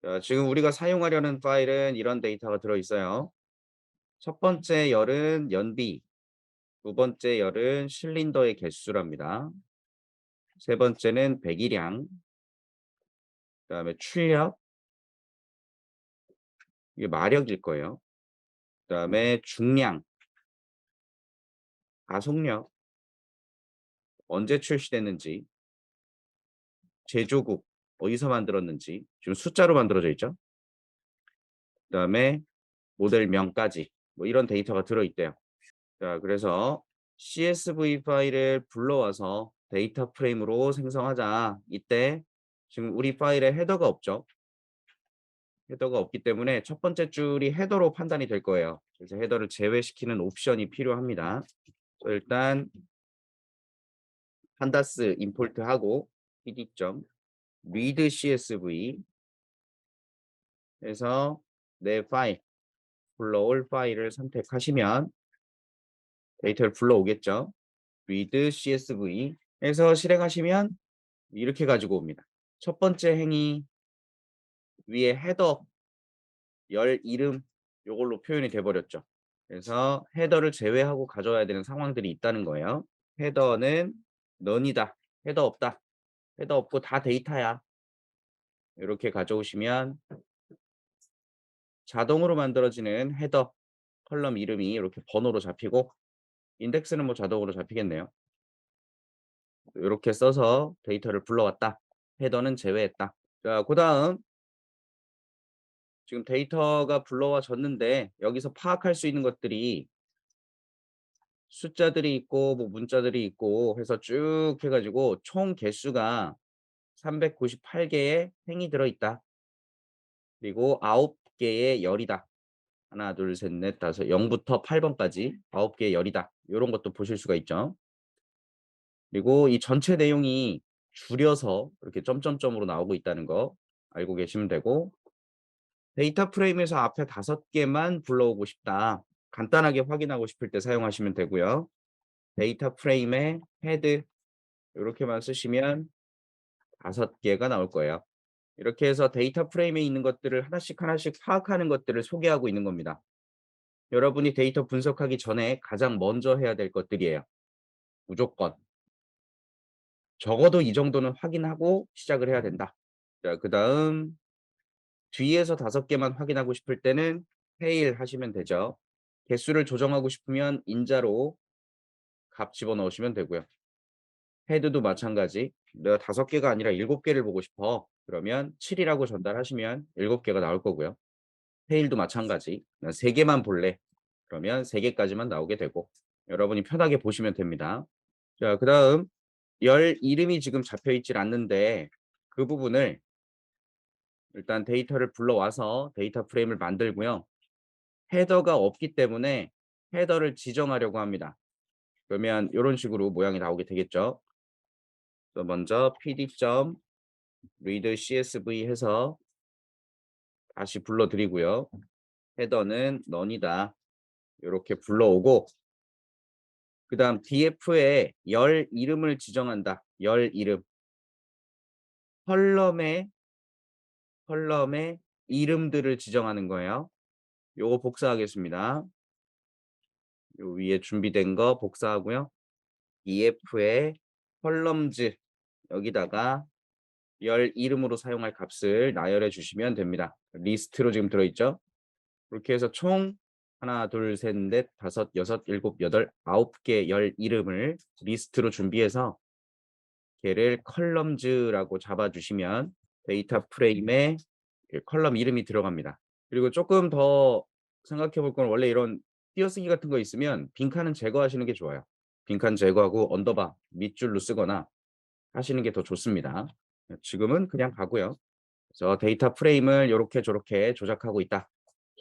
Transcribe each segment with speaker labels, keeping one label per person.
Speaker 1: 자, 지금 우리가 사용하려는 파일은 이런 데이터가 들어있어요. 첫 번째 열은 연비, 두 번째 열은 실린더의 개수랍니다. 세 번째는 배기량, 그다음에 출력, 이게 마력일 거예요. 그다음에 중량, 가속력, 언제 출시됐는지, 제조국, 어디서 만들었는지, 지금 숫자로 만들어져 있죠. 그다음에 모델명까지 뭐 이런 데이터가 들어있대요. 자, 그래서 CSV 파일을 불러와서 데이터 프레임으로 생성하자. 이때 지금 우리 파일에 헤더가 없죠. 헤더가 없기 때문에 첫 번째 줄이 헤더로 판단이 될 거예요. 그래서 헤더를 제외시키는 옵션이 필요합니다. 일단 판다스 임포트하고 pd.read csv 해서 내 파일, 불러올 파일을 선택하시면 데이터를 불러오겠죠. read csv 해서 실행하시면 이렇게 가지고 옵니다. 첫 번째 행위 위에 헤더 열 이름 요걸로 표현이 돼 버렸죠. 그래서 헤더를 제외하고 가져와야 되는 상황들이 있다는 거예요. 헤더는 none이다. 헤더 없다. 헤더 없고 다 데이터야. 이렇게 가져오시면 자동으로 만들어지는 헤더 컬럼 이름이 이렇게 번호로 잡히고 인덱스는 뭐 자동으로 잡히겠네요. 이렇게 써서 데이터를 불러왔다. 헤더는 제외했다. 자, 그다음 지금 데이터가 불러와졌는데 여기서 파악할 수 있는 것들이 숫자들이 있고 뭐 문자들이 있고 해서 쭉 해 가지고 총 개수가 398 개의 행이 들어 있다. 그리고 9 개의 열이다. 하나, 둘, 셋, 넷, 다섯, 0 부터 8 번까지 9 개의 열이다. 요런 것도 보실 수가 있죠. 그리고 이 전체 내용이 줄여서 이렇게 점점점으로 나오고 있다는 거 알고 계시면 되고, 데이터 프레임에서 앞에 5 개만 불러오고 싶다. 간단하게 확인하고 싶을 때 사용하시면 되고요. 데이터 프레임에 헤드 요렇게만 쓰시면 5 개가 나올 거예요. 이렇게 해서 데이터 프레임에 있는 것들을 하나씩 하나씩 파악하는 것들을 소개하고 있는 겁니다. 여러분이 데이터 분석하기 전에 가장 먼저 해야 될 것들이에요. 무조건. 적어도 이 정도는 확인하고 시작을 해야 된다. 자, 그다음 뒤에서 5 개만 확인하고 싶을 때는 테일 하시면 되죠. 개수를 조정하고 싶으면 인자로 값 집어넣으시면 되고요. 헤드도 마찬가지. 내가 5 개가 아니라 7 개를 보고 싶어. 그러면 7 이라고 전달하시면 7 개가 나올 거고요. 테일도 마찬가지. 난 3 개만 볼래. 그러면 3 개까지만 나오게 되고 여러분이 편하게 보시면 됩니다. 자, 그다음 열 이름이 지금 잡혀 있질 않는데 그 부분을 일단 데이터를 불러와서 데이터 프레임을 만들고요. 헤더가 없기 때문에 헤더를 지정하려고 합니다. 그러면 요런 식으로 모양이 나오게 되겠죠. 또 먼저 pd.read csv 해서 다시 불러 드리고요. 헤더는 none이다. 요렇게 불러오고 그다음 df에 열 이름을 지정한다. 열 이름. 컬럼의 이름들을 지정하는 거예요. 요거 복사하겠습니다. 요 위에 준비된 거 복사하고요. ef에 컬럼즈 여기다가 열 이름으로 사용할 값을 나열해 주시면 됩니다. 리스트로 지금 들어있죠. 그렇게 해서 총 하나, 둘, 셋, 넷, 다섯, 여섯, 일곱, 여덟, 9개 열 이름을 리스트로 준비해서 걔를 컬럼즈라고 잡아주시면 데이터 프레임에 컬럼 이름이 들어갑니다. 그리고 조금 더 생각해 볼 건 원래 이런 띄어쓰기 같은 거 있으면 빈칸은 제거하시는 게 좋아요. 빈칸 제거하고 언더바 밑줄로 쓰거나 하시는 게 더 좋습니다. 지금은 그냥 가고요. 그래서 데이터 프레임을 요렇게 저렇게 조작하고 있다.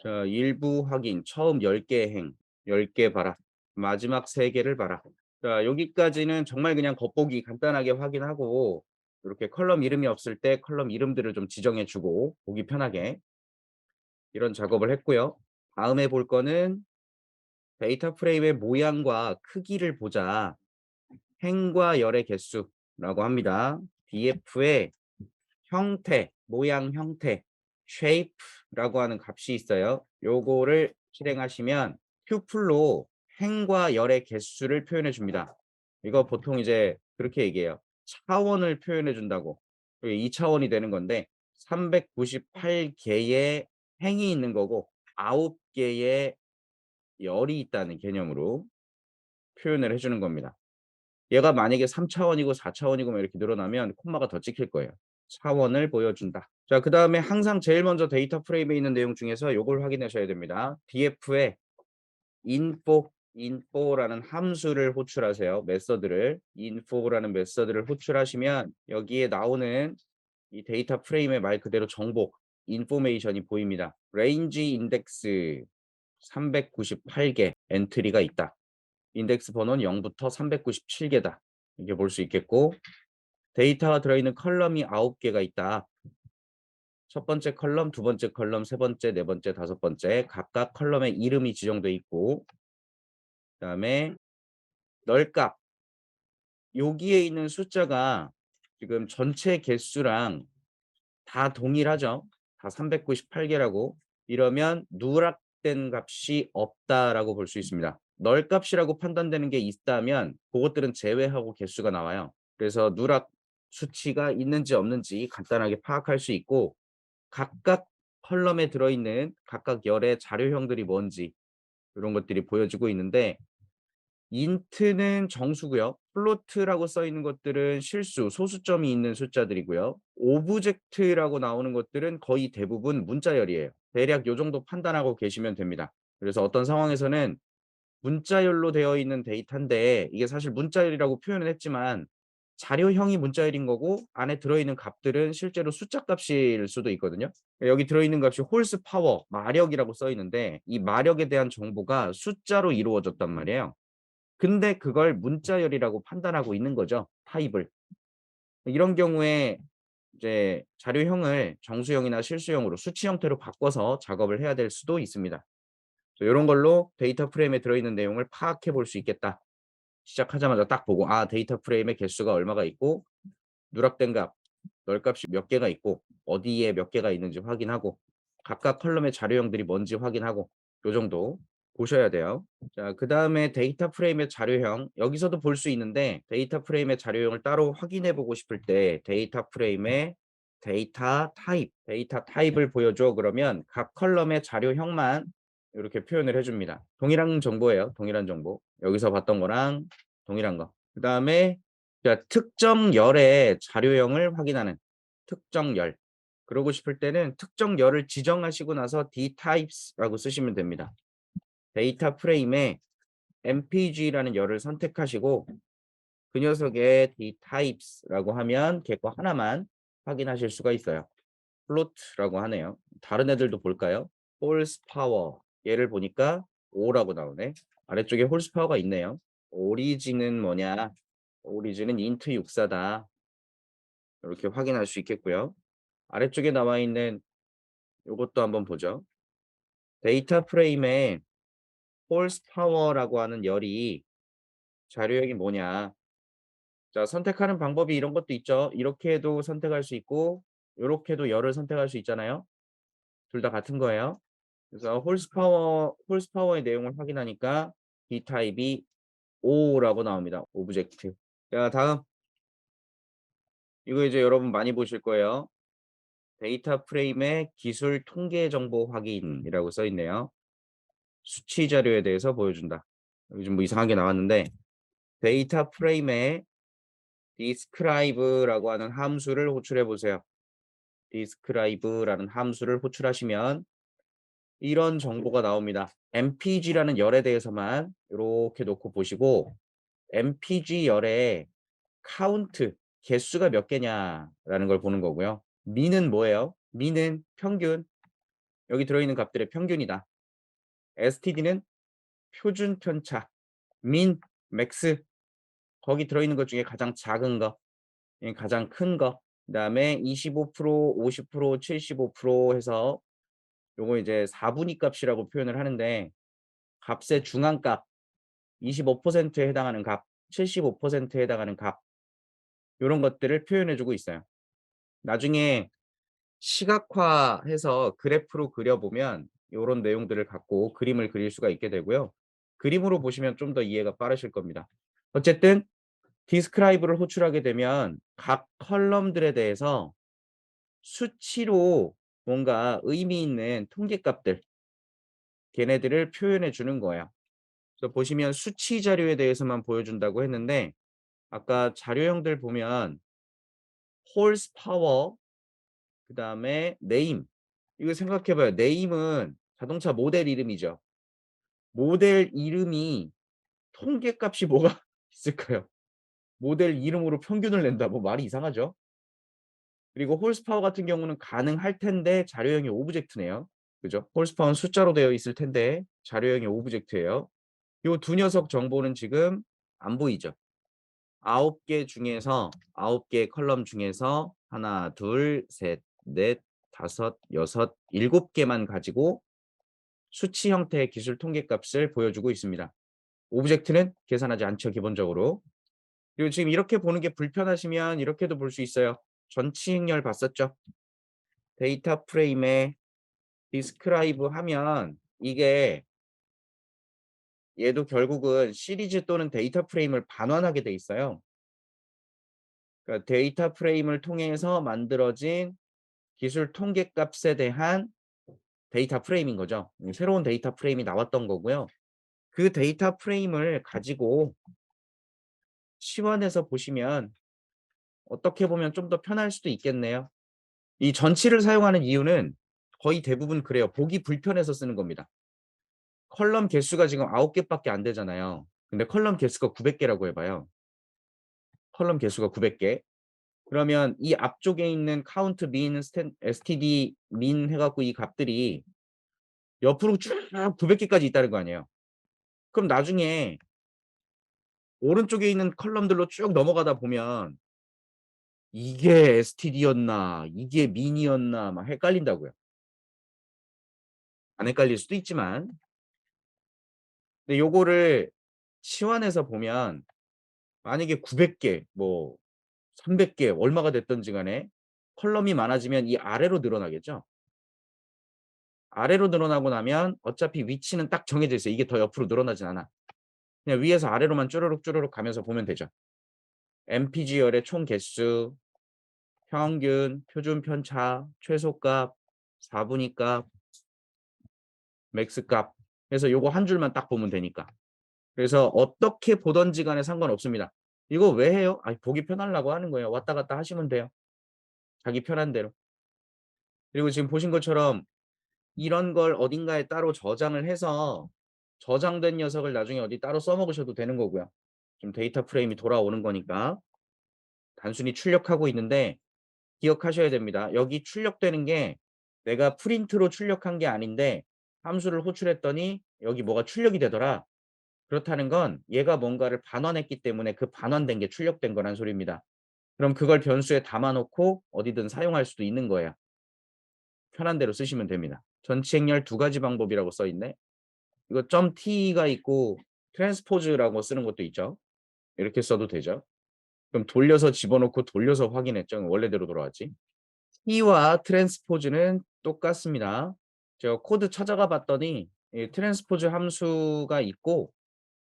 Speaker 1: 자, 일부 확인. 처음 10개 행, 10개 봐라. 마지막 3개를 봐라. 자, 여기까지는 정말 그냥 겉보기 간단하게 확인하고 이렇게 컬럼 이름이 없을 때 컬럼 이름들을 좀 지정해 주고 보기 편하게 이런 작업을 했고요. 다음에 볼 거는 데이터 프레임의 모양과 크기를 보자. 행과 열의 개수라고 합니다. df의 형태, 모양 형태. shape라고 하는 값이 있어요. 요거를 실행하시면 튜플로 행과 열의 개수를 표현해 줍니다. 이거 보통 이제 그렇게 얘기해요. 차원을 표현해 준다고. 이게 2차원이 되는 건데 398개의 행이 있는 거고 9개의 열이 있다는 개념으로 표현을 해 주는 겁니다. 얘가 만약에 3차원이고 4차원이고 막 이렇게 늘어나면 콤마가 더 찍힐 거예요. 차원을 보여준다. 자, 그다음에 항상 제일 먼저 데이터 프레임에 있는 내용 중에서 요걸 확인하셔야 됩니다. df에 info라는 함수를 호출하세요. 메서드를 info라는 메서드를 호출하시면 여기에 나오는 이 데이터 프레임의 말 그대로 정보 인포메이션이 보입니다. range 인덱스 398개 엔트리가 있다. 인덱스 번호는 0부터 397개다. 이렇게 볼 수 있겠고 데이터가 들어있는 컬럼이 9개가 있다. 첫 번째 컬럼, 두 번째 컬럼, 세 번째, 네 번째, 다섯 번째 각각 컬럼의 이름이 지정돼 있고 그다음에 널값 여기에 있는 숫자가 지금 전체 개수랑 다 동일하죠. 다 398개라고. 이러면 누락된 값이 없다라고 볼 수 있습니다. 널 값이라고 판단되는 게 있다면 그것들은 제외하고 개수가 나와요. 그래서 누락 수치가 있는지 없는지 간단하게 파악할 수 있고 각각 컬럼에 들어있는 각각 열의 자료형들이 뭔지 이런 것들이 보여지고 있는데 인트는 정수고요. 플로트라고 써 있는 것들은 실수, 소수점이 있는 숫자들이고요. 오브젝트라고 나오는 것들은 거의 대부분 문자열이에요. 대략 요 정도 판단하고 계시면 됩니다. 그래서 어떤 상황에서는 문자열로 되어 있는 데이터인데 이게 사실 문자열이라고 표현을 했지만 자료형이 문자열인 거고 안에 들어있는 값들은 실제로 숫자 값일 수도 있거든요. 여기 들어있는 값이 홀스 파워, 마력이라고 써 있는데 이 마력에 대한 정보가 숫자로 이루어졌단 말이에요. 근데 그걸 문자열이라고 판단하고 있는 거죠, 타입을. 이런 경우에 이제 자료형을 정수형이나 실수형으로 수치 형태로 바꿔서 작업을 해야 될 수도 있습니다. 요런 걸로 데이터 프레임에 들어있는 내용을 파악해 볼 수 있겠다. 시작하자마자 딱 보고 데이터 프레임의 개수가 얼마가 있고 누락된 값, 널 값이 몇 개가 있고 어디에 몇 개가 있는지 확인하고 각각 컬럼의 자료형들이 뭔지 확인하고 요 정도 보셔야 돼요. 자, 그다음에 데이터 프레임의 자료형 여기서도 볼 수 있는데 데이터 프레임의 자료형을 따로 확인해 보고 싶을 때 데이터 프레임의 데이터 타입을 보여줘 그러면 각 컬럼의 자료형만 이렇게 표현을 해 줍니다. 동일한 정보예요. 동일한 정보. 여기서 봤던 거랑 동일한 거. 그다음에 특정 열의 자료형을 확인하는 특정 열. 그러고 싶을 때는 특정 열을 지정하시고 나서 dtypes라고 쓰시면 됩니다. 데이터 프레임에 mpg라는 열을 선택하시고 그 녀석의 dtypes라고 하면 걔거 하나만 확인하실 수가 있어요. float라고 하네요. 다른 애들도 볼까요? horsepower 얘를 보니까 5라고 나오네. 아래쪽에 horsepower가 있네요. 오리진은 뭐냐? 오리진은 int 64다. 이렇게 확인할 수 있겠고요. 아래쪽에 나와 있는 요것도 한번 보죠. 데이터 프레임에 horsepower라고 하는 열이 자료형이 뭐냐. 자, 선택하는 방법이 이런 것도 있죠. 이렇게도 선택할 수 있고 요렇게도 열을 선택할 수 있잖아요. 둘 다 같은 거예요. 그래서 홀스파워의 내용을 확인하니까 D 타입이 O라고 나옵니다. 오브젝트. 자, 다음 이거 이제 여러분 많이 보실 거예요. 데이터 프레임의 기술 통계 정보 확인이라고 써 있네요. 수치 자료에 대해서 보여준다. 여기 좀 뭐 이상하게 나왔는데 데이터 프레임에 describe라고 하는 함수를 호출해 보세요. describe라는 함수를 호출하시면 이런 정보가 나옵니다. mpg라는 열에 대해서만 이렇게 놓고 보시고 mpg 열의 카운트 개수가 몇 개냐라는 걸 보는 거고요. 미는 뭐예요? 미는 평균. 여기 들어있는 값들의 평균이다. std는 표준 편차. 민, 맥스. 거기 들어있는 것 중에 가장 작은 거, 가장 큰 거. 그다음에 25%, 50%, 75% 해서 요거 이제 4분위 값이라고 표현을 하는데 값의 중앙값 25%에 해당하는 값, 75%에 해당하는 값 요런 것들을 표현해 주고 있어요. 나중에 시각화해서 그래프로 그려보면 요런 내용들을 갖고 그림을 그릴 수가 있게 되고요. 그림으로 보시면 좀 더 이해가 빠르실 겁니다. 어쨌든 디스크라이브를 호출하게 되면 각 컬럼들에 대해서 수치로 뭔가 의미 있는 통계값들 걔네들을 표현해 주는 거예요. 그래서 보시면 수치 자료에 대해서만 보여준다고 했는데 아까 자료형들 보면 홀스 파워 그다음에 네임 이거 생각해 봐요. 네임은 자동차 모델 이름이죠. 모델 이름이 통계값이 뭐가 있을까요? 모델 이름으로 평균을 낸다. 뭐 말이 이상하죠? 그리고 홀스파워 같은 경우는 가능할 텐데 자료형이 오브젝트네요. 그죠? 홀스파워는 숫자로 되어 있을 텐데 자료형이 오브젝트예요. 요 두 녀석 정보는 지금 안 보이죠? 9개 중에서 9개 컬럼 중에서 하나, 둘, 셋, 넷, 다섯, 여섯, 7개만 가지고 수치 형태의 기술 통계값을 보여주고 있습니다. 오브젝트는 계산하지 않죠, 기본적으로. 그리고 지금 이렇게 보는 게 불편하시면 이렇게도 볼 수 있어요. 전치 행렬 봤었죠? 데이터 프레임에 디스크라이브 하면 이게 얘도 결국은 시리즈 또는 데이터 프레임을 반환하게 돼 있어요. 그러니까 데이터 프레임을 통해서 만들어진 기술 통계값에 대한 데이터 프레임인 거죠. 새로운 데이터 프레임이 나왔던 거고요. 그 데이터 프레임을 가지고 치환해서 보시면 어떻게 보면 좀 더 편할 수도 있겠네요. 이 전치를 사용하는 이유는 거의 대부분 그래요. 보기 불편해서 쓰는 겁니다. 컬럼 개수가 지금 9개밖에 안 되잖아요. 근데 컬럼 개수가 900개라고 해 봐요. 컬럼 개수가 900개. 그러면 이 앞쪽에 있는 카운트 민, std 민 해 갖고 이 값들이 옆으로 쭉 900개까지 있다는 거 아니에요. 그럼 나중에 오른쪽에 있는 컬럼들로 쭉 넘어가다 보면 이게 std였나 이게 민이었나 막 헷갈린다고요. 안 헷갈릴 수도 있지만 근데 요거를 치환해서 보면 만약에 900개 뭐 300개 얼마가 됐든지 간에 컬럼이 많아지면 이 아래로 늘어나겠죠. 아래로 늘어나고 나면 어차피 위치는 딱 정해져 있어요. 이게 더 옆으로 늘어나진 않아. 그냥 위에서 아래로만 쭈루룩 쭈루룩 가면서 보면 되죠. MPG열의 총 개수, 평균, 표준 편차, 최소값, 4분위 값, 맥스 값 해서 요거 한 줄만 딱 보면 되니까. 그래서 어떻게 보든지 간에 상관없습니다. 이거 왜 해요? 아니 보기 편하려고 하는 거예요. 왔다 갔다 하시면 돼요. 자기 편한 대로. 그리고 지금 보신 것처럼 이런 걸 어딘가에 따로 저장을 해서 저장된 녀석을 나중에 어디 따로 써먹으셔도 되는 거고요. 지금 데이터 프레임이 돌아오는 거니까 단순히 출력하고 있는데 기억하셔야 됩니다. 여기 출력되는 게 내가 프린트로 출력한 게 아닌데 함수를 호출했더니 여기 뭐가 출력이 되더라. 그렇다는 건 얘가 뭔가를 반환했기 때문에 그 반환된 게 출력된 거란 소리입니다. 그럼 그걸 변수에 담아 놓고 어디든 사용할 수도 있는 거예요. 편한 대로 쓰시면 됩니다. 전치 행렬 두 가지 방법이라고 써 있네. 이거 .t가 있고 트랜스포즈라고 쓰는 것도 있죠. 이렇게 써도 되죠. 그럼 돌려서 집어넣고 돌려서 확인했죠. 원래대로 돌아왔지. t와 트랜스포즈는 똑같습니다. 제가 코드 찾아가 봤더니 이 트랜스포즈 함수가 있고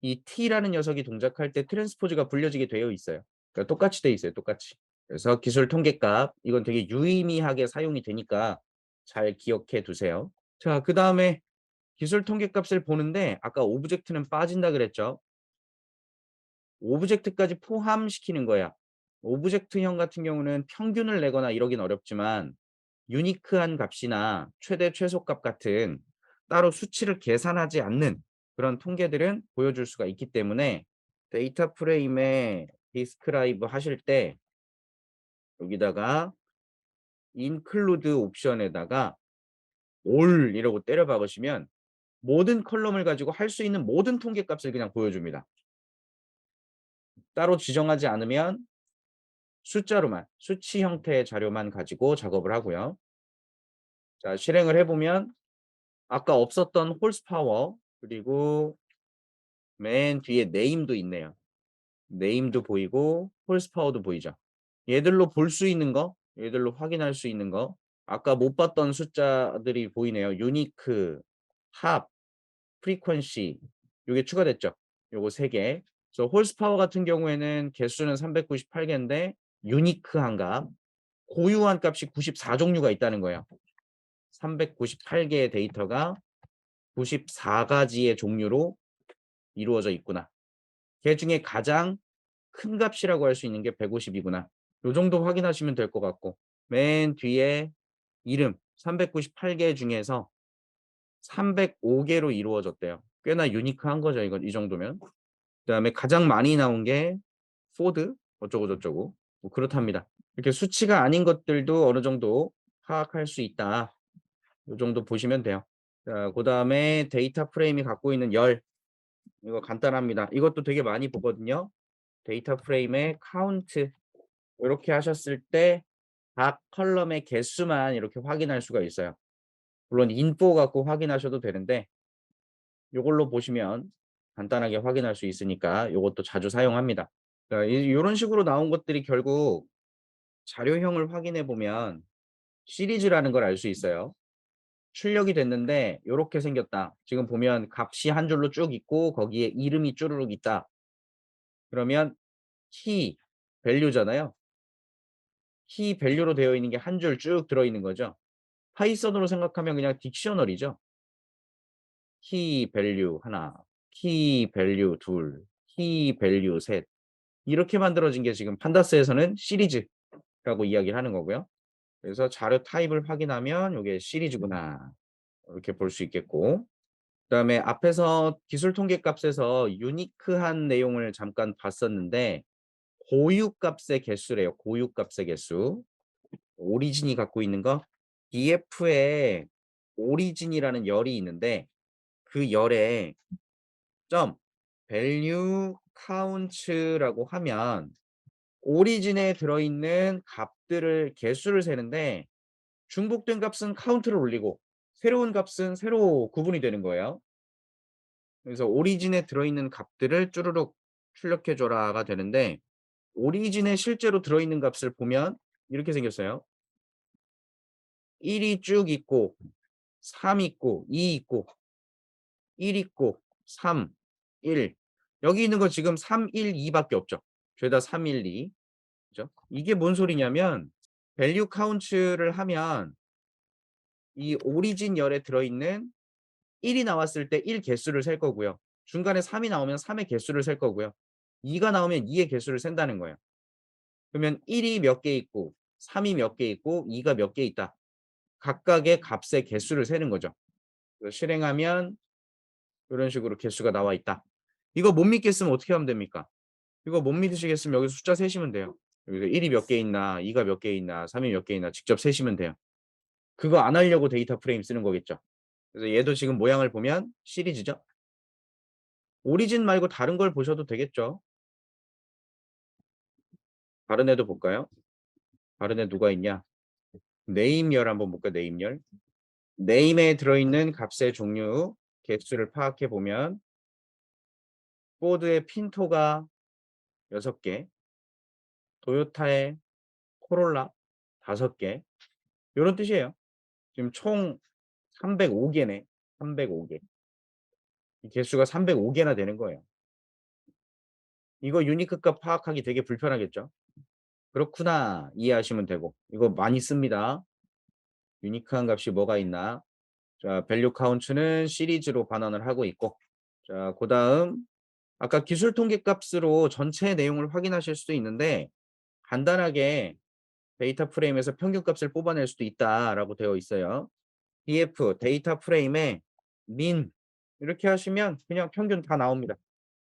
Speaker 1: 이 t라는 녀석이 동작할 때 트랜스포즈가 불려지게 되어 있어요. 그러니까 똑같이 돼 있어요. 똑같이. 그래서 기술 통계값 이건 되게 유의미하게 사용이 되니까 잘 기억해 두세요. 자, 그다음에 기술 통계값을 보는데 아까 오브젝트는 빠진다 그랬죠. 오브젝트까지 포함시키는 거야. 오브젝트형 같은 경우는 평균을 내거나 이러긴 어렵지만 유니크한 값이나 최대 최소값 같은 따로 수치를 계산하지 않는 그런 통계들은 보여줄 수가 있기 때문에 데이터 프레임에 디스크라이브 하실 때 여기다가 include 옵션에다가 all 이라고 때려 박으시면 모든 컬럼을 가지고 할 수 있는 모든 통계값을 그냥 보여줍니다. 따로 지정하지 않으면 숫자로만 수치 형태의 자료만 가지고 작업을 하고요. 자, 실행을 해보면 아까 없었던 홀스파워 그리고 맨 뒤에 네임도 있네요. 네임도 보이고 홀스파워도 보이죠. 얘들로 볼 수 있는 거, 얘들로 확인할 수 있는 거 아까 못 봤던 숫자들이 보이네요. 유니크, 합, 프리퀀시 요게 추가됐죠. 요거 3 개. 그래서 홀스파워 같은 경우에는 개수는 398 개인데 유니크한 값, 고유한 값이 94 종류가 있다는 거예요. 398 개의 데이터가 94 가지의 종류로 이루어져 있구나. 그중에 가장 큰 값이라고 할 수 있는 게 150 이구나. 요 정도 확인하시면 될 것 같고 맨 뒤에 이름 398개 중에서 305 개로 이루어졌대요. 꽤나 유니크한 거죠, 이건 이 정도면. 그다음에 가장 많이 나온 게 포드 어쩌고 저쩌고 뭐 그렇답니다. 이렇게 수치가 아닌 것들도 어느 정도 파악할 수 있다. 요 정도 보시면 돼요. 자, 그다음에 데이터 프레임이 갖고 있는 열 이거 간단합니다. 이것도 되게 많이 보거든요. 데이터 프레임의 카운트 요렇게 하셨을 때 각 컬럼의 개수만 이렇게 확인할 수가 있어요. 물론 인포 갖고 확인하셔도 되는데 요걸로 보시면 간단하게 확인할 수 있으니까 요것도 자주 사용합니다. 자, 요런 식으로 나온 것들이 결국 자료형을 확인해 보면 시리즈라는 걸 알 수 있어요. 출력이 됐는데 요렇게 생겼다. 지금 보면 값이 한 줄로 쭉 있고 거기에 이름이 쭈루룩 있다. 그러면 키 밸류잖아요. 키 밸류로 되어 있는 게 한 줄 쭉 들어 있는 거죠. 파이썬으로 생각하면 그냥 딕셔너리죠. 키 밸류 하나, 키 밸류 둘, 키 밸류 셋 이렇게 만들어진 게 지금 판다스에서는 시리즈라고 이야기를 하는 거고요. 그래서 자료 타입을 확인하면 요게 시리즈구나 이렇게 볼 수 있겠고 그다음에 앞에서 기술 통계 값에서 유니크한 내용을 잠깐 봤었는데 고유 값의 개수래요. 고유 값의 개수. 오리진이 갖고 있는 거 DF에 오리진이라는 열이 있는데 그 열에 점 value count라고 하면 오리진에 들어있는 값들을 개수를 세는데 중복된 값은 카운트를 올리고 새로운 값은 새로 구분이 되는 거예요. 그래서 오리진에 들어있는 값들을 쭈루룩 출력해 줘라가 되는데 오리진에 실제로 들어있는 값을 보면 이렇게 생겼어요. 1이 쭉 있고 3 있고 2 있고 1 있고 3, 1 여기 있는 거 지금 3, 1, 2 밖에 없죠. 죄다 3, 1, 2 그죠? 이게 뭔 소리냐면 밸류 카운트를 하면 이 오리진 열에 들어있는 1이 나왔을 때 1 개수를 셀 거고요. 중간에 3이 나오면 3의 개수를 셀 거고요. 2가 나오면 2의 개수를 센다는 거예요. 그러면 1이 몇 개 있고 3이 몇 개 있고 2가 몇 개 있다. 각각의 값의 개수를 세는 거죠. 그래서 실행하면 이런 식으로 개수가 나와 있다. 이거 못 믿겠으면 어떻게 하면 됩니까? 이거 못 믿으시겠으면 여기서 숫자 세시면 돼요. 여기서 1이 몇 개 있나 2가 몇 개 있나 3이 몇 개 있나 직접 세시면 돼요. 그거 안 하려고 데이터 프레임 쓰는 거겠죠. 그래서 얘도 지금 모양을 보면 시리즈죠. 오리진 말고 다른 걸 보셔도 되겠죠. 다른 애도 볼까요? 다른 애 누가 있냐? 네임열 한번 볼까요? 네임열. 네임에 들어있는 값의 종류 개수를 파악해 보면 포드의 핀토가 6개, 토요타의 코롤라 5개 요런 뜻이에요. 지금 총 305 개네. 305 개. 이 개수가 305 개나 되는 거예요. 이거 유니크 값 파악하기 되게 불편하겠죠? 그렇구나. 이해하시면 되고. 이거 많이 씁니다. 유니크한 값이 뭐가 있나? 자, 밸류 카운트는 시리즈로 반환을 하고 있고. 자, 그다음 아까 기술 통계 값으로 전체 내용을 확인하실 수도 있는데 간단하게 데이터 프레임에서 평균 값을 뽑아낼 수도 있다라고 되어 있어요. df 데이터 프레임에 min 이렇게 하시면 그냥 평균 다 나옵니다.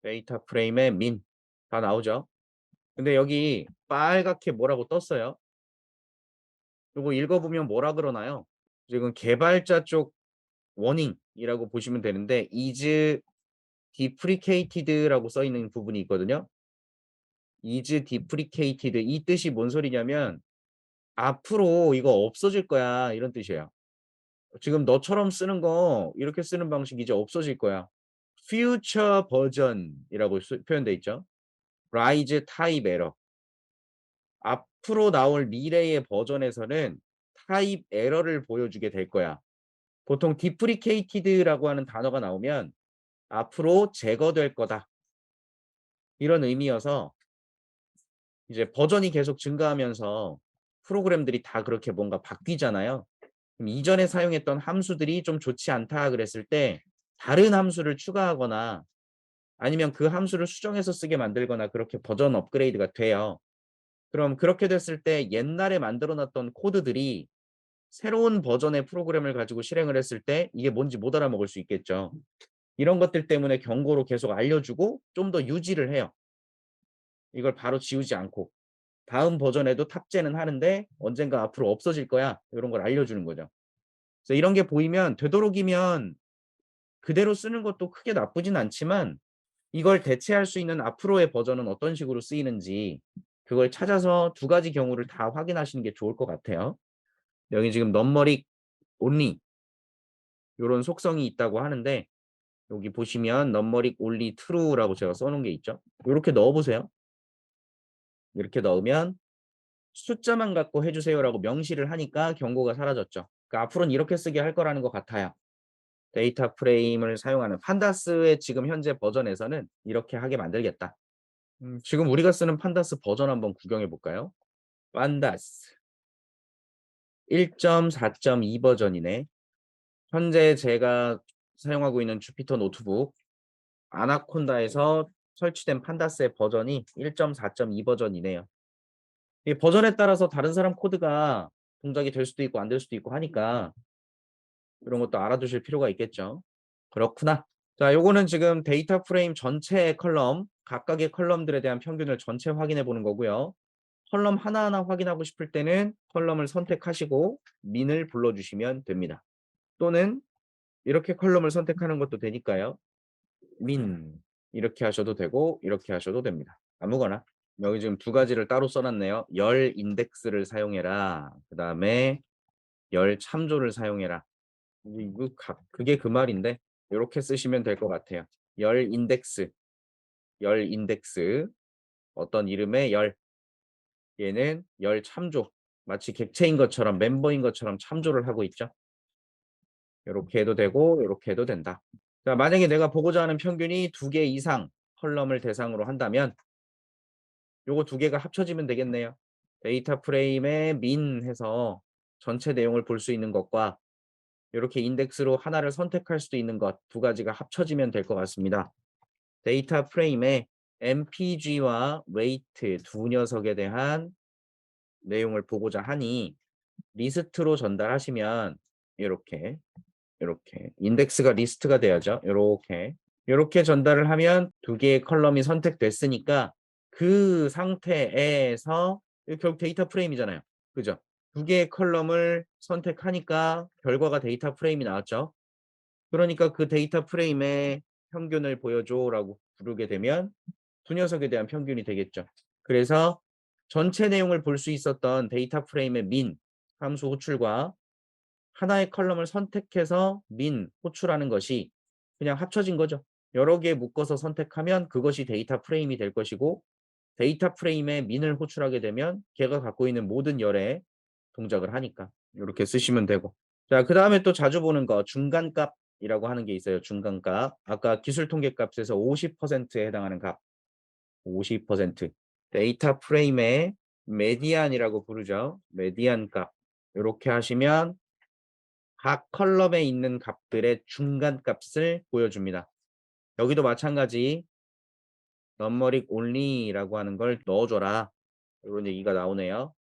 Speaker 1: 데이터 프레임의 min 다 나오죠. 근데 여기 빨갛게 뭐라고 떴어요. 요거 읽어보면 뭐라 그러나요? 지금 개발자 쪽 워닝이라고 보시면 되는데 is deprecated라고 써 있는 부분이 있거든요. is deprecated 이 뜻이 뭔 소리냐면 앞으로 이거 없어질 거야 이런 뜻이에요. 지금 너처럼 쓰는 거 이렇게 쓰는 방식이 이제 없어질 거야. future version이라고 표현돼 있죠. rise type error. 앞으로 나올 미래의 버전에서는 타입 에러를 보여주게 될 거야. 보통 deprecated라고 하는 단어가 나오면 앞으로 제거될 거다. 이런 의미여서 이제 버전이 계속 증가하면서 프로그램들이 다 그렇게 뭔가 바뀌잖아요. 그럼 이전에 사용했던 함수들이 좀 좋지 않다 그랬을 때 다른 함수를 추가하거나 아니면 그 함수를 수정해서 쓰게 만들거나 그렇게 버전 업그레이드가 돼요. 그럼 그렇게 됐을 때 옛날에 만들어 놨던 코드들이 새로운 버전의 프로그램을 가지고 실행을 했을 때 이게 뭔지 못 알아먹을 수 있겠죠. 이런 것들 때문에 경고로 계속 알려주고 좀 더 유지를 해요. 이걸 바로 지우지 않고. 다음 버전에도 탑재는 하는데 언젠가 앞으로 없어질 거야. 이런 걸 알려주는 거죠. 그래서 이런 게 보이면 되도록이면 그대로 쓰는 것도 크게 나쁘진 않지만 이걸 대체할 수 있는 앞으로의 버전은 어떤 식으로 쓰이는지 그걸 찾아서 두 가지 경우를 다 확인하시는 게 좋을 것 같아요. 여기 지금 numeric only 요런 속성이 있다고 하는데 여기 보시면 numeric only true라고 제가 써 놓은 게 있죠. 요렇게 넣어 보세요. 이렇게 넣으면 숫자만 갖고 해 주세요라고 명시를 하니까 경고가 사라졌죠. 그러니까 앞으로는 이렇게 쓰게 할 거라는 것 같아요. 데이터 프레임을 사용하는 판다스의 지금 현재 버전에서는 이렇게 하게 만들겠다. 지금 우리가 쓰는 판다스 버전 한번 구경해 볼까요? 판다스 1.4.2 버전이네. 현재 제가 사용하고 있는 주피터 노트북 아나콘다에서 설치된 판다스의 버전이 1.4.2 버전이네요. 이 버전에 따라서 다른 사람 코드가 동작이 될 수도 있고 안 될 수도 있고 하니까 이런 것도 알아두실 필요가 있겠죠. 그렇구나. 자, 요거는 지금 데이터 프레임 전체의 컬럼, 각각의 컬럼들에 대한 평균을 전체 확인해 보는 거고요. 컬럼 하나하나 확인하고 싶을 때는 컬럼을 선택하시고 민을 불러주시면 됩니다. 또는 이렇게 컬럼을 선택하는 것도 되니까요. 민 이렇게 하셔도 되고 이렇게 하셔도 됩니다. 아무거나. 여기 지금 두 가지를 따로 써놨네요. 열 인덱스를 사용해라. 그 다음에 열 참조를 사용해라. 이거 그게 그 말인데 이렇게 쓰시면 될 것 같아요. 열 인덱스, 열 인덱스, 어떤 이름의 열, 얘는 열 참조. 마치 객체인 것처럼 멤버인 것처럼 참조를 하고 있죠. 이렇게 해도 되고 이렇게 해도 된다. 자, 만약에 내가 보고자 하는 평균이 2개 이상 컬럼을 대상으로 한다면 요거 두 개가 합쳐지면 되겠네요. 데이터 프레임에 min 해서 전체 내용을 볼 수 있는 것과 이렇게 인덱스로 하나를 선택할 수도 있는 것 두 가지가 합쳐지면 될 것 같습니다. 데이터 프레임에 mpg와 weight 두 녀석에 대한 내용을 보고자 하니 리스트로 전달하시면 이렇게 이렇게 인덱스가 리스트가 돼야죠. 이렇게 전달을 하면 두 개의 컬럼이 선택됐으니까 그 상태에서 이게 결국 데이터 프레임이잖아요. 그죠? 두 개의 컬럼을 선택하니까 결과가 데이터 프레임이 나왔죠. 그러니까 그 데이터 프레임의 평균을 보여줘라고 부르게 되면 두 녀석에 대한 평균이 되겠죠. 그래서 전체 내용을 볼 수 있었던 데이터 프레임의 min 함수 호출과 하나의 컬럼을 선택해서 min 호출하는 것이 그냥 합쳐진 거죠. 여러 개 묶어서 선택하면 그것이 데이터 프레임이 될 것이고 데이터 프레임에 min을 호출하게 되면 걔가 갖고 있는 모든 열의 동작을 하니까 이렇게 쓰시면 되고. 자, 그다음에 또 자주 보는 거 중간값이라고 하는 게 있어요. 중간값. 아까 기술 통계 값에서 50%에 해당하는 값. 50%. 데이터 프레임의 메디안이라고 부르죠. 메디안 값. 이렇게 하시면 각 컬럼에 있는 값들의 중간값을 보여줍니다. 여기도 마찬가지 numeric only라고 하는 걸 넣어줘라. 이런 얘기가 나오네요.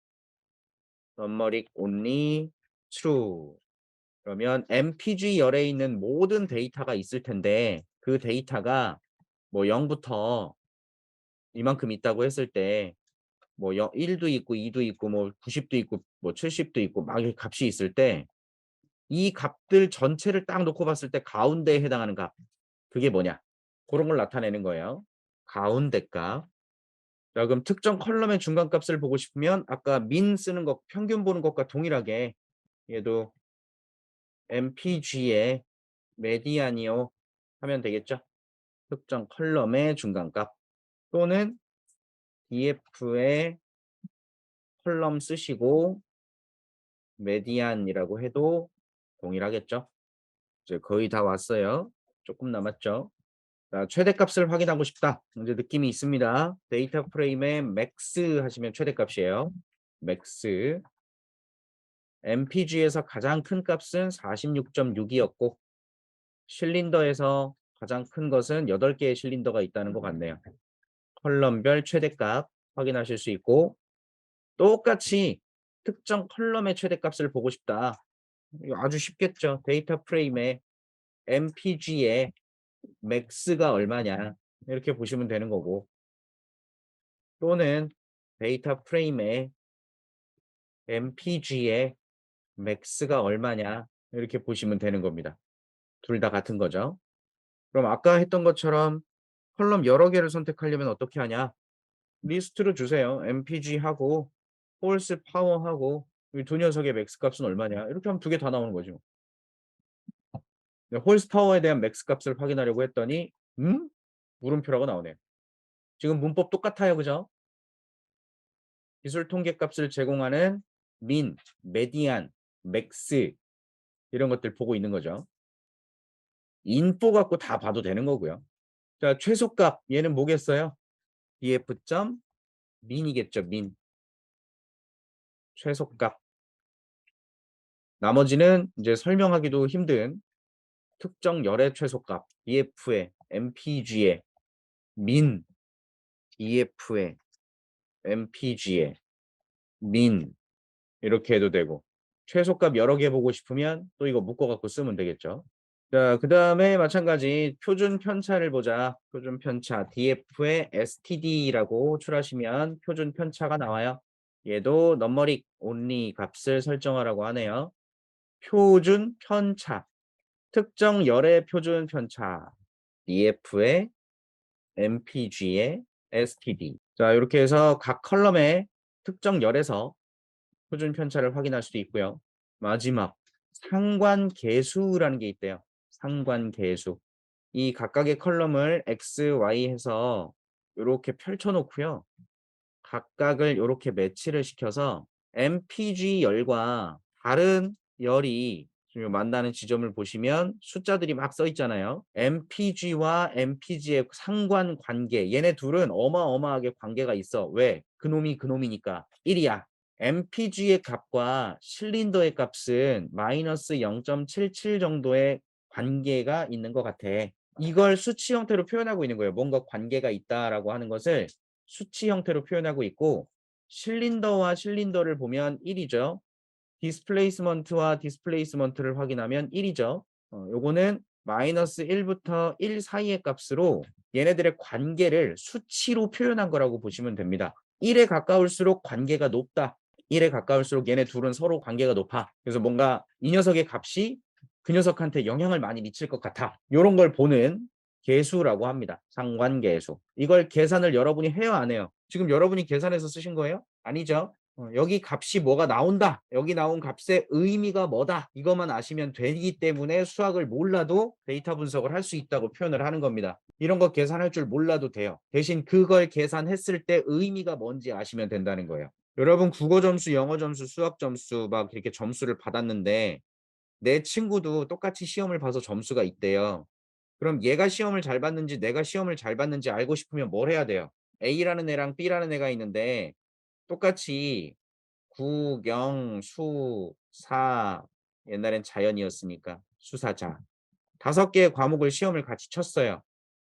Speaker 1: numeric only true. 그러면 mpg 열에 있는 모든 데이터가 있을 텐데 그 데이터가 뭐 0부터 이만큼 있다고 했을 때 뭐 1도 있고 2도 있고 뭐 90도 있고 뭐 70도 있고 막 이렇게 값이 있을 때 이 값들 전체를 딱 놓고 봤을 때 가운데에 해당하는 값 그게 뭐냐? 그런 걸 나타내는 거예요. 가운데 값. 자, 그럼 특정 컬럼의 중간값을 보고 싶으면 아까 min 쓰는 것, 평균 보는 것과 동일하게 얘도 mpg의 메디안이요 하면 되겠죠? 특정 컬럼의 중간값 또는 df의 컬럼 쓰시고 메디안이라고 해도 동일하겠죠. 이제 거의 다 왔어요. 조금 남았죠. 자, 최대값을 확인하고 싶다. 이제 느낌이 있습니다. 데이터 프레임에 맥스 하시면 최대값이에요. 맥스. MPG에서 가장 큰 값은 46.6이었고 실린더에서 가장 큰 것은 8개의 실린더가 있다는 것 같네요. 컬럼별 최대값 확인하실 수 있고 똑같이 특정 컬럼의 최대값을 보고 싶다. 이거 아주 쉽겠죠. 데이터 프레임에 MPG의 맥스가 얼마냐 이렇게 보시면 되는 거고 또는 데이터 프레임에 MPG의 맥스가 얼마냐 이렇게 보시면 되는 겁니다. 둘 다 같은 거죠. 그럼 아까 했던 것처럼 컬럼 여러 개를 선택하려면 어떻게 하냐? 리스트로 주세요. MPG하고 홀스 파워하고 이 두 녀석의 맥스 값은 얼마냐? 이렇게 하면 두 개 다 나오는 거죠. 홀스 파워에 대한 맥스 값을 확인하려고 했더니 물음표라고 나오네요. 지금 문법 똑같아요. 그죠? 기술 통계 값을 제공하는 민, 메디안, 맥스 이런 것들 보고 있는 거죠. 인포 갖고 다 봐도 되는 거고요. 자, 최소값 얘는 뭐겠어요? df 점 민이겠죠. 민. 최소값. 나머지는 이제 설명하기도 힘든 특정 열의 최소값 df의 mpg의 민 df의 mpg의 민 이렇게 해도 되고 최소값 여러 개 보고 싶으면 또 이거 묶어 갖고 쓰면 되겠죠. 자, 그다음에 마찬가지 표준 편차를 보자. 표준 편차 df의 std라고 호출하시면 표준 편차가 나와요. 얘도 numeric only 값을 설정하라고 하네요. 표준 편차. 특정 열의 표준 편차. df의 mpg의 std. 자, 이렇게 해서 각 컬럼의 특정 열에서 표준 편차를 확인할 수도 있고요. 마지막 상관계수라는 게 있대요. 상관계수. 이 각각의 컬럼을 X, Y 해서 이렇게 펼쳐 놓고요. 각각을 이렇게 매치를 시켜서 MPG 열과 다른 열이 지금 만나는 지점을 보시면 숫자들이 막 써 있잖아요. MPG와 MPG의 상관관계. 얘네 둘은 어마어마하게 관계가 있어. 왜? 그놈이 그놈이니까. 1이야. MPG의 값과 실린더의 값은 마이너스 0.77 정도의 관계가 있는 것 같아. 이걸 수치 형태로 표현하고 있는 거예요. 뭔가 관계가 있다라고 하는 것을 수치 형태로 표현하고 있고 실린더와 실린더를 보면 1이죠. 디스플레이스먼트와 디스플레이스먼트를 확인하면 1이죠. 요거는 마이너스 1부터 1 사이의 값으로 얘네들의 관계를 수치로 표현한 거라고 보시면 됩니다. 1에 가까울수록 관계가 높다. 1에 가까울수록 얘네 둘은 서로 관계가 높아. 그래서 뭔가 이 녀석의 값이 그 녀석한테 영향을 많이 미칠 것 같아. 이런 걸 보는 계수라고 합니다. 상관계수. 이걸 계산을 여러분이 해요, 안 해요? 지금 여러분이 계산해서 쓰신 거예요? 아니죠. 여기 값이 뭐가 나온다. 여기 나온 값의 의미가 뭐다. 이것만 아시면 되기 때문에 수학을 몰라도 데이터 분석을 할 수 있다고 표현을 하는 겁니다. 이런 거 계산할 줄 몰라도 돼요. 대신 그걸 계산했을 때 의미가 뭔지 아시면 된다는 거예요. 여러분 국어 점수, 영어 점수, 수학 점수 막 이렇게 점수를 받았는데 내 친구도 똑같이 시험을 봐서 점수가 있대요. 그럼 얘가 시험을 잘 봤는지 내가 시험을 잘 봤는지 알고 싶으면 뭘 해야 돼요? A라는 애랑 B라는 애가 있는데 똑같이 국, 영, 수, 사 옛날엔 자연이었으니까 수사자 5개의 과목을 시험을 같이 쳤어요.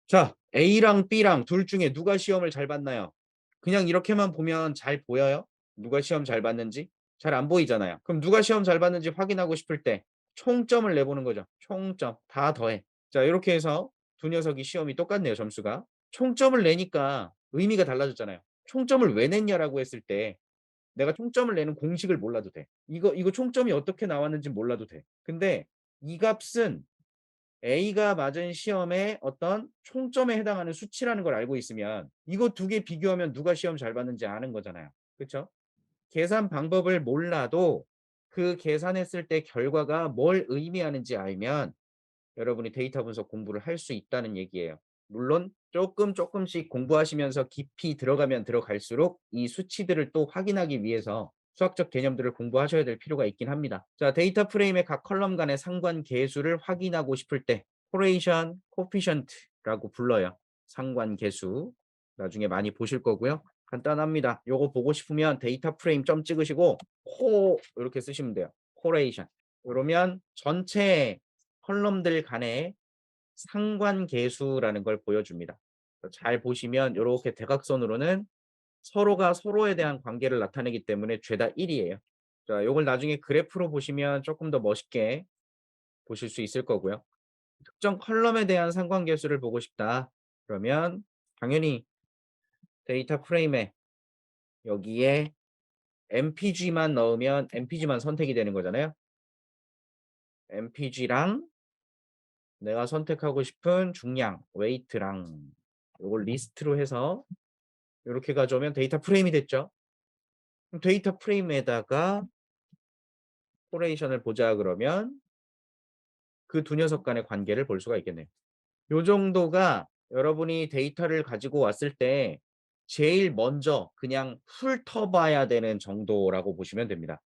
Speaker 1: 자, A랑 B랑 둘 중에 누가 시험을 잘 봤나요? 그냥 이렇게만 보면 잘 보여요? 누가 시험 잘 봤는지? 잘 안 보이잖아요. 그럼 누가 시험 잘 봤는지 확인하고 싶을 때 총점을 내보는 거죠. 총점 다 더해. 자, 이렇게 해서 두 녀석이 시험이 똑같네요. 점수가. 총점을 내니까 의미가 달라졌잖아요. 총점을 왜 냈냐라고 했을 때 내가 총점을 내는 공식을 몰라도 돼. 이거 총점이 어떻게 나왔는지 몰라도 돼. 근데 이 값은 A가 맞은 시험의 어떤 총점에 해당하는 수치라는 걸 알고 있으면 이거 두 개 비교하면 누가 시험 잘 봤는지 아는 거잖아요. 그렇죠? 계산 방법을 몰라도 그 계산했을 때 결과가 뭘 의미하는지 알면 여러분이 데이터 분석 공부를 할 수 있다는 얘기예요. 물론 조금씩 공부하시면서 깊이 들어가면 들어갈수록 이 수치들을 또 확인하기 위해서 수학적 개념들을 공부하셔야 될 필요가 있긴 합니다. 자, 데이터 프레임의 각 컬럼 간의 상관 계수를 확인하고 싶을 때 correlation coefficient라고 불러요. 상관 계수. 나중에 많이 보실 거고요. 간단합니다. 요거 보고 싶으면 데이터 프레임 점 찍으시고 코 이렇게 쓰시면 돼요. correlation. 그러면 전체 컬럼들 간의 상관 계수라는 걸 보여줍니다. 잘 보시면 요렇게 대각선으로는 서로가 서로에 대한 관계를 나타내기 때문에 죄다 1 이에요. 자, 요걸 나중에 그래프로 보시면 쪼끔 더 멋있게 보실 수 있을 거고요. 특정 컬럼에 대한 상관계수를 보고 싶다. 그러면 당연히 데이터 프레임에 여기에 MPG만 넣으면 MPG만 선택이 되는 거잖아요. MPG랑 내가 선택하고 싶은 중량, 웨이트랑 요걸 리스트로 해서 요렇게 가져오면 데이터 프레임이 됐죠. 그럼 데이터 프레임에다가 코레이션을 보자 그러면 그 두 녀석 간의 관계를 볼 수가 있겠네요. 요 정도가 여러분이 데이터를 가지고 왔을 때 제일 먼저 그냥 훑어봐야 되는 정도라고 보시면 됩니다.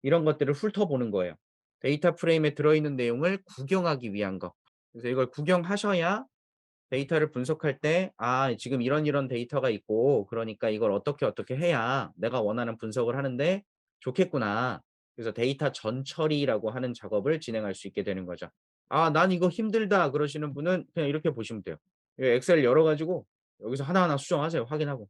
Speaker 1: 이런 것들을 훑어보는 거예요. 데이터 프레임에 들어있는 내용을 구경하기 위한 거. 그래서 이걸 구경하셔야 데이터를 분석할 때 '아 지금 이런 데이터가 있고 그러니까 이걸 어떻게 해야 내가 원하는 분석을 하는데 좋겠구나.' 그래서 데이터 전처리라고 하는 작업을 진행할 수 있게 되는 거죠. '아 난 이거 힘들다.' 그러시는 분은 그냥 이렇게 보시면 돼요. 이 엑셀 열어 가지고 여기서 하나하나 수정하세요, 확인하고.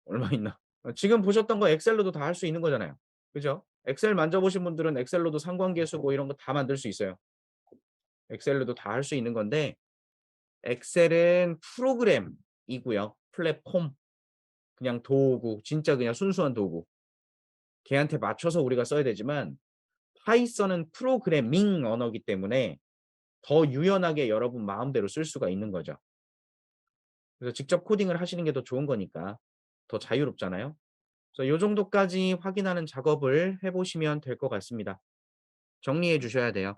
Speaker 1: 얼마 있나. 지금 보셨던 거 엑셀로도 다 할 수 있는 거잖아요. 그죠? 엑셀 만져 보신 분들은 엑셀로도 상관계수 뭐 이런 거 다 만들 수 있어요. 엑셀로도 다 할 수 있는 건데 엑셀은 프로그램이고요. 플랫폼, 그냥 도구, 진짜 그냥 순수한 도구. 걔한테 맞춰서 우리가 써야 되지만 파이썬은 프로그래밍 언어기 때문에 더 유연하게 여러분 마음대로 쓸 수가 있는 거죠. 그래서 직접 코딩을 하시는 게 더 좋은 거니까 더 자유롭잖아요. 그래서 요 정도까지 확인하는 작업을 해 보시면 될 것 같습니다. 정리해 주셔야 돼요.